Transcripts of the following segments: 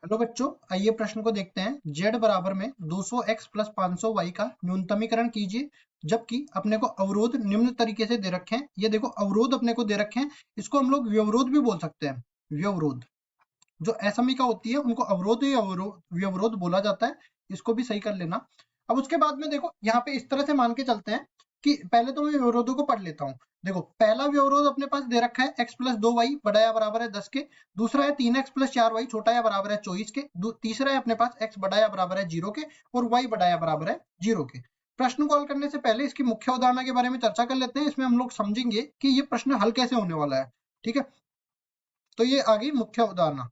Hello बच्चों, आइए प्रश्न को देखते हैं। z बराबर में 200x प्लस 500y का न्यूनतमीकरण कीजिए, जबकि अपने को अवरोध निम्न तरीके से दे रखे हैं। ये देखो अवरोध अपने को दे रखे हैं, इसको हम लोग व्यवरोध भी बोल सकते हैं। व्यवरोध जो असमीका होती है उनको अवरोध या व्यवरोध बोला जाता है। इसको भी सही कर लेना। अब उसके बाद में देखो यहाँ पे इस तरह से मान के चलते हैं कि पहले तो मैं व्यवरोधों को पढ़ लेता हूँ। देखो पहला व्यवरोध अपने पास दे रखा है x प्लस 2y बड़ा या बराबर है 10 के। दूसरा है 3x प्लस 4y छोटा या बराबर है 24 के। तीसरा है अपने पास x बड़ा या बराबर है 0 के और y बड़ा या बराबर है 0 के। प्रश्न को हल करने से पहले इसकी मुख्य अवधारणा के बारे में चर्चा कर लेते हैं। इसमें हम लोग समझेंगे कि ये प्रश्न हल कैसे होने वाला है। ठीक है, तो ये आ गई मुख्य अवधारणा।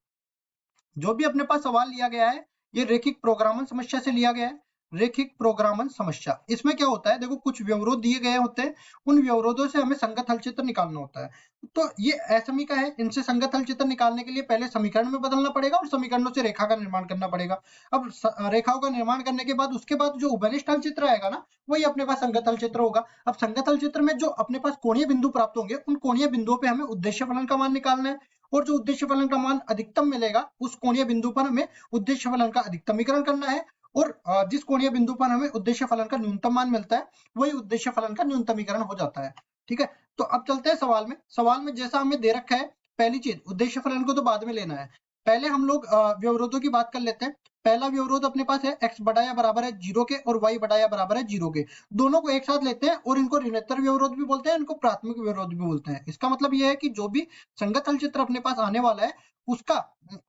जो भी अपने पास सवाल लिया गया है ये रेखिक प्रोग्रामन समस्या से लिया गया है। रेखिक प्रोग्रामन समस्या, इसमें क्या होता है, देखो कुछ व्यवरोध दिए गए होते हैं, उन व्यवरोधों से हमें संगत हल चित्र निकालना होता है। तो ये असमीका है, इनसे संगत हल चित्र निकालने के लिए पहले समीकरण में बदलना पड़ेगा और समीकरणों से रेखा का निर्माण करना पड़ेगा। अब रेखाओं का निर्माण करने के बाद उसके बाद जो उभयनिष्ठ हल चित्र आएगा ना, वही अपने पास संगत हल चित्र होगा। अब संगत हल चित्र में जो अपने पास कोणीय बिंदु प्राप्त होंगे, उन कोणीय बिंदुओं पे हमें उद्देश्य फलन का मान निकालना है और जो उद्देश्य फलन का मान अधिकतम मिलेगा उस कोणीय बिंदु पर हमें उद्देश्य फलन का अधिकतमीकरण करना है और जिस कोणीय बिंदु पर हमें उद्देश्य फलन का न्यूनतम मान मिलता है वही उद्देश्य फलन का न्यूनतमीकरण हो जाता है। ठीक है, तो अब चलते हैं सवाल में। सवाल में जैसा हमें दे रखा है, पहली चीज उद्देश्य फलन को तो बाद में लेना है, पहले हम लोग व्यवरोधों की बात कर लेते हैं। पहला व्यवरोध अपने पास है x बड़ा या बराबर है 0 के और y बड़ा या बराबर है 0 के। दोनों को एक साथ लेते हैं और इनको ऋणोत्तर व्यवरोध भी बोलते हैं, इनको प्राथमिक व्यवरोध भी बोलते हैं। इसका मतलब यह है कि जो भी संगत हल चित्र अपने पास आने वाला है उसका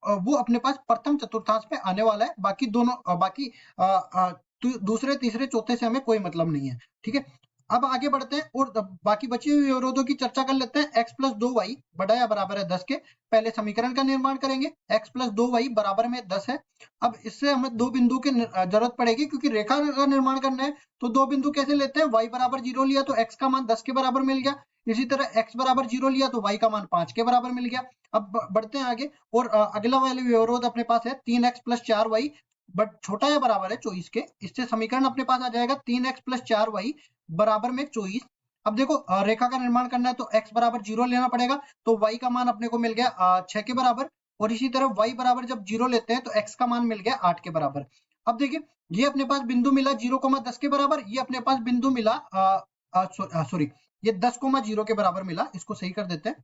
वो अपने पास प्रथम चतुर्थांश में आने वाला है। बाकी दोनों बाकी दूसरे तीसरे चौथे से हमें कोई मतलब नहीं है। ठीक है, अब आगे बढ़ते हैं और बाकी बची हुई व्यवरोधों की चर्चा कर लेते हैं। x प्लस 2y बड़ा या बराबर है 10 के। पहले समीकरण का निर्माण करेंगे। x प्लस 2y बराबर में 10 है। अब इससे हमें दो बिंदु की जरूरत पड़ेगी क्योंकि रेखा का निर्माण करना है। तो दो बिंदु कैसे लेते हैं, y बराबर 0 लिया तो x का मान 10 के बराबर मिल गया। इसी तरह x बराबर 0 लिया तो y का मान 5 के बराबर मिल गया। अब बढ़ते हैं आगे और अगला वाले व्यवरोध अपने पास है 3x प्लस 4y बट छोटा या बराबर है 24 के। इससे समीकरण अपने पास आ जाएगा 3x प्लस 4y बराबर में 24। अब देखो रेखा का निर्माण करना है तो x बराबर 0 लेना पड़ेगा, तो y का मान अपने को मिल गया 6 के बराबर। और इसी तरह y बराबर जब 0 लेते हैं तो x का मान मिल गया 8 के बराबर। अब देखिए ये अपने पास बिंदु मिला 0,10 के बराबर, ये अपने पास बिंदु मिला सॉरी ये 10,0 के बराबर मिला। इसको सही कर देते हैं।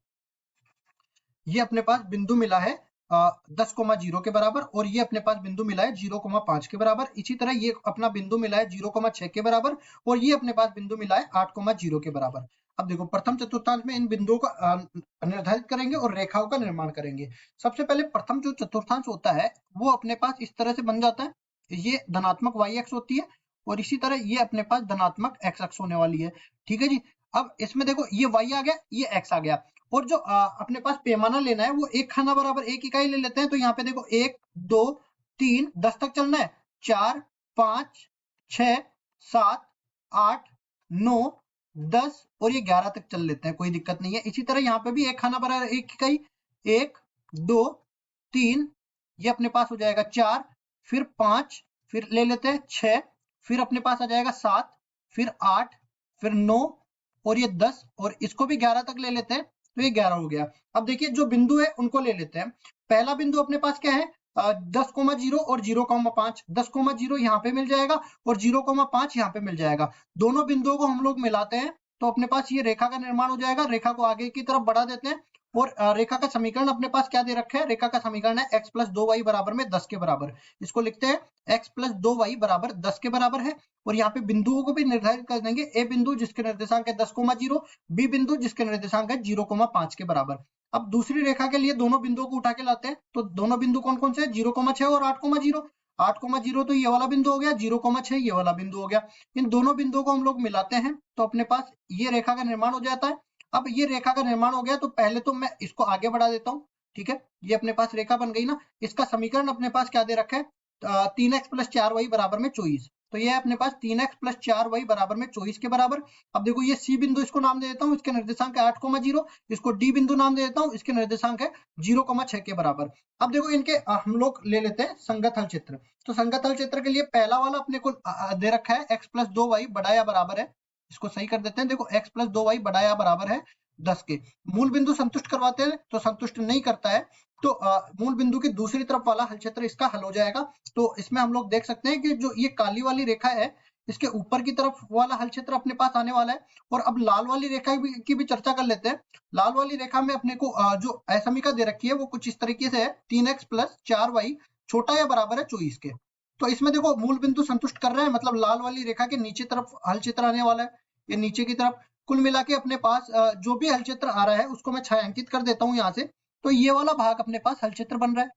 ये अपने पास बिंदु मिला है 10,0 के बराबर और ये अपने पास बिंदु मिला है 0,5 के बराबर। इसी तरह ये अपना बिंदु मिला है 0,6 के बराबर और ये अपने पास बिंदु मिला है 8,0 के बराबर। अब देखो प्रथम चतुर्थांश में इन बिंदुओं को निर्धारित करेंगे और रेखाओं का निर्माण करेंगे। सबसे पहले प्रथम जो चतुर्थांश होता है वो अपने पास इस तरह से बन जाता है। ये धनात्मक y अक्ष होती है और इसी तरह ये अपने पास धनात्मक x अक्ष होने वाली है। ठीक है जी, अब इसमें देखो ये y आ गया, ये x आ गया और जो अपने पास पैमाना लेना है वो एक खाना बराबर एक इकाई ले लेते हैं। तो यहाँ पे देखो 1 2 3 10 तक चलना है, 4 5 6 7 8 9 10 और ये 11 तक चल लेते हैं, कोई दिक्कत नहीं है। इसी तरह यहाँ पे भी एक खाना बराबर एक इकाई, 1 2 3 ये अपने पास हो जाएगा 4, फिर 5, फिर ले लेते हैं 6, फिर अपने पास आ जाएगा 7, फिर 8, फिर 9 और ये 10 और इसको भी 11 तक ले लेते हैं तो ये 11 हो गया। अब देखिए जो बिंदु है उनको ले लेते हैं। पहला बिंदु अपने पास क्या है 10,0 और 0,5। 10,0 यहाँ पे मिल जाएगा और 0,5 यहाँ पे मिल जाएगा। दोनों बिंदुओं को हम लोग मिलाते हैं तो अपने पास ये रेखा का निर्माण हो जाएगा। रेखा को आगे की तरफ बढ़ा देते हैं और रेखा का समीकरण अपने पास क्या दे रखा है, रेखा का समीकरण है x प्लस 2y बराबर में 10 के बराबर। इसको लिखते हैं x प्लस 2y बराबर 10 के बराबर है और यहाँ पे बिंदुओं को भी निर्धारित कर देंगे। a बिंदु जिसके निर्देशांक है 10,0, b बिंदु जिसके निर्देशांक है 0,5 के बराबर। अब दूसरी रेखा के लिए दोनों बिंदुओं को उठा के लाते हैं तो दोनों बिंदु कौन कौन से हैं, 0,6 और 8,0। 8,0 तो ये वाला बिंदु हो गया, 0,6 ये वाला बिंदु हो गया। इन दोनों बिंदुओं को हम लोग मिलाते हैं तो अपने पास ये रेखा का निर्माण हो जाता है। अब ये रेखा का निर्माण हो गया तो पहले तो मैं इसको आगे बढ़ा देता हूँ। ठीक है, ये अपने पास रेखा बन गई ना। इसका समीकरण अपने पास क्या दे रखा है, 3x प्लस 4y बराबर में 24। तो ये अपने पास 3x प्लस 4y बराबर में 24 के बराबर। अब देखो ये C बिंदु इसको नाम दे देता हूँ, इसके निर्देशांक है 8,0। इसको D बिंदु नाम दे देता हूँ, इसके निर्देशांक है 0,6 के बराबर। अब देखो इनके हम लोग ले लेते हैं संगत हल चित्र। तो संगत हल चित्र के लिए पहला वाला अपने को दे रखा है x प्लस 2y बड़ा या बराबर है। इसको सही कर देते हैं। देखो x प्लस 2y बड़ा या बराबर है 10 के। मूल बिंदु संतुष्ट करवाते हैं तो संतुष्ट नहीं करता है, तो मूल बिंदु की दूसरी तरफ वाला हल क्षेत्र इसका हल हो जाएगा। तो इसमें हम लोग देख सकते हैं कि जो ये काली वाली रेखा है, इसके ऊपर की तरफ वाला हल क्षेत्र अपने पास आने वाला है। और अब लाल वाली रेखा की भी चर्चा कर लेते हैं। लाल वाली रेखा में अपने को जो असमीका दे रखी है वो कुछ इस तरीके से है, 3x + 4y छोटा या बराबर है 24 के। तो इसमें देखो मूल बिंदु संतुष्ट कर रहे हैं, मतलब लाल वाली रेखा के नीचे तरफ हल क्षेत्र आने वाला है, ये नीचे की तरफ। कुल मिला के अपने पास जो भी हल क्षेत्र आ रहा है उसको मैं छायांकित कर देता हूँ यहाँ से। तो ये वाला भाग अपने पास हल क्षेत्र बन रहा है,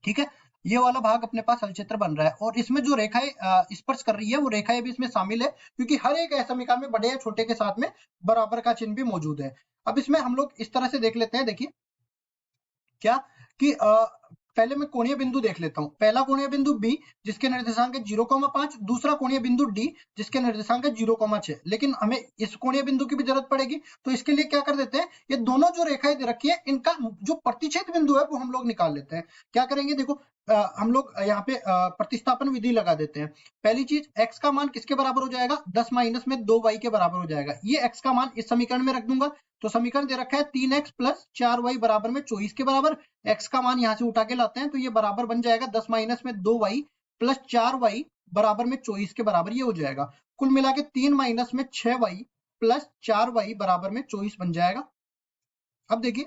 ठीक है। ये वाला भाग अपने पास हल क्षेत्र बन रहा है, और इसमें जो रेखाएं स्पर्श कर रही है वो रेखाएं भी इसमें शामिल है, क्योंकि हर एक असमीका में बड़े या छोटे के साथ में बराबर का चिन्ह भी मौजूद है। अब इसमें हम लोग इस तरह से देख लेते हैं, देखिए क्या कि पहले मैं कोणीय बिंदु देख लेता हूं। पहला कोणीय बिंदु B जिसके निर्देशांक है 0,5, दूसरा कोणीय बिंदु D जिसके निर्देशांक है 0,6। लेकिन हमें इस कोणीय बिंदु की भी जरूरत पड़ेगी, तो इसके लिए क्या कर देते हैं, ये दोनों जो रेखाएं दे रखी है इनका जो प्रतिच्छेद बिंदु है वो हम लोग निकाल लेते हैं। क्या करेंगे, देखो हम लोग यहाँ पे प्रतिस्थापन विधि लगा देते हैं। पहली चीज, x का मान किसके बराबर हो जाएगा, 10 - में 2y के बराबर हो जाएगा। ये x का मान इस समीकरण में रख दूंगा। तो समीकरण दे रखा है 3x + 4y बराबर में 24 के बराबर। x का मान यहाँ से उठा के लाते हैं तो ये बराबर बन जाएगा 10 - में 2y + 4y बराबर में 24 के बराबर ये हो जाएगा। कुल मिला के 3 - में 6y + 4y बराबर में 24 बन जाएगा। अब देखिए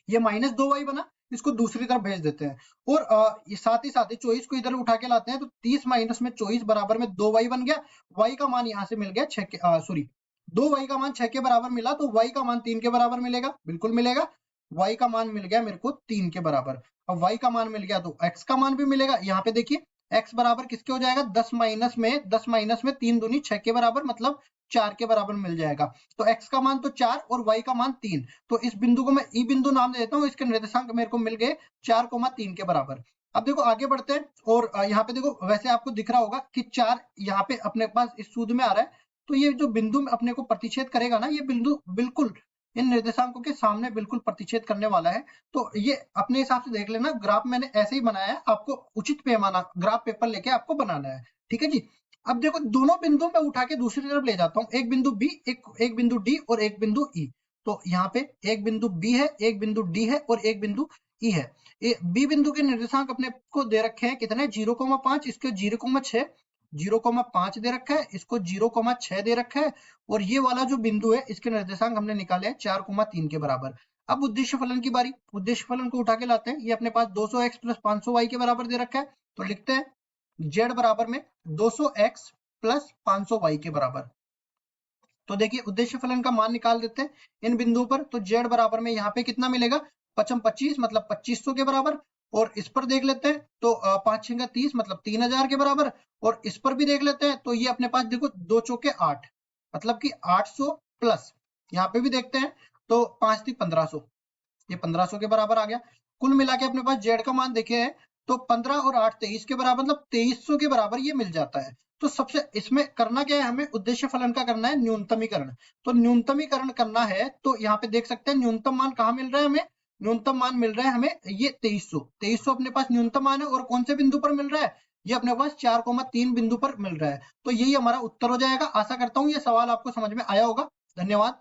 ये -2y बना, इसको दूसरी तरफ भेज देते हैं, और ये साथ ही 24 को इधर उठा के लाते हैं तो 30 - में 24 बराबर में 2y बन गया। y का मान यहाँ से मिल गया 6 के, सॉरी 2y का मान 6 के बराबर मिला, तो y का मान 3 के बराबर मिलेगा, बिल्कुल मिलेगा। y का मान मिल गया मेरे को 3 के बराबर। अब y का मान मिल गया तो x का मान भी मिलेगा। यहाँ पे देखिए x बराबर किसके हो जाएगा, 10 - में 3 दूनी 6 के बराबर, मतलब 4 के बराबर मिल जाएगा। तो x का मान तो 4 और y का मान 3, तो इस बिंदु को मैं ई बिंदु नाम दे देता हूँ। इसके निर्देशांक मेरे को मिल गए 4,3 के बराबर। अब देखो आगे बढ़ते हैं, और यहाँ पे देखो वैसे आपको दिख रहा होगा कि 4 यहाँ पे अपने पास इस सूत्र में आ रहा है, तो ये जो बिंदु अपने को प्रतिच्छेद करेगा ना, ये बिंदु बिल्कुल इन निर्देशांकों के सामने बिल्कुल प्रतिच्छेद करने वाला है। तो ये अपने हिसाब से देख लेना, ग्राफ मैंने ऐसे ही बनाया है, आपको उचित पैमाना ग्राफ पेपर लेके आपको बनाना है, ठीक है जी। अब देखो दोनों बिंदु मैं उठा के दूसरी तरफ ले जाता हूँ, एक बिंदु B, एक बिंदु D और एक बिंदु E। तो यहाँ पे एक बिंदु B है, एक बिंदु D है और एक बिंदु E है। B बिंदु के निर्देशांक अपने को दे रखे हैं कितने, 0,5, इसके 0,6, 0,5 दे रखा है, इसको 0,6 दे रखा है, और ये वाला जो बिंदु है इसके निर्देशांक हमने निकाले हैं 4,3 के बराबर। अब उद्देश्य फलन की बारी, उद्देश्य फलन को उठा के लाते हैं। ये अपने पास 200x + 500y के बराबर दे रखा है, तो लिखते हैं z बराबर में 200x + 500y के बराबर। तो देखिए उद्देश्य फलन का मान निकाल देते हैं इन बिंदुओं पर। तो z बराबर में यहाँ पे कितना मिलेगा, 25 मतलब 2500 के बराबर। और इस पर देख लेते हैं तो 5 × 6 = 30 मतलब 3000 के बराबर। और इस पर भी देख लेते हैं तो ये अपने पास देखो 2 × 4 = 8 मतलब कि 800 प्लस, यहाँ पे भी देखते हैं तो 5 × 3 = 1500, ये 1500 के बराबर आ गया। कुल मिला के अपने पास z का मान देखे है तो 15 और 8 23 के बराबर, मतलब 2300 के बराबर ये मिल जाता है। तो सबसे इसमें करना क्या है, हमें उद्देश्य फलन का करना है न्यूनतमीकरण। तो न्यूनतमीकरण करना है तो यहाँ पे देख सकते हैं न्यूनतम मान कहाँ मिल रहा है हमें, न्यूनतम मान मिल रहा है हमें ये 2300 अपने पास न्यूनतम मान है। और कौन से बिंदु पर मिल रहा है, ये अपने पास 4,3 बिंदु पर मिल रहा है। तो यही हमारा उत्तर हो जाएगा। आशा करता हूँ ये सवाल आपको समझ में आया होगा। धन्यवाद।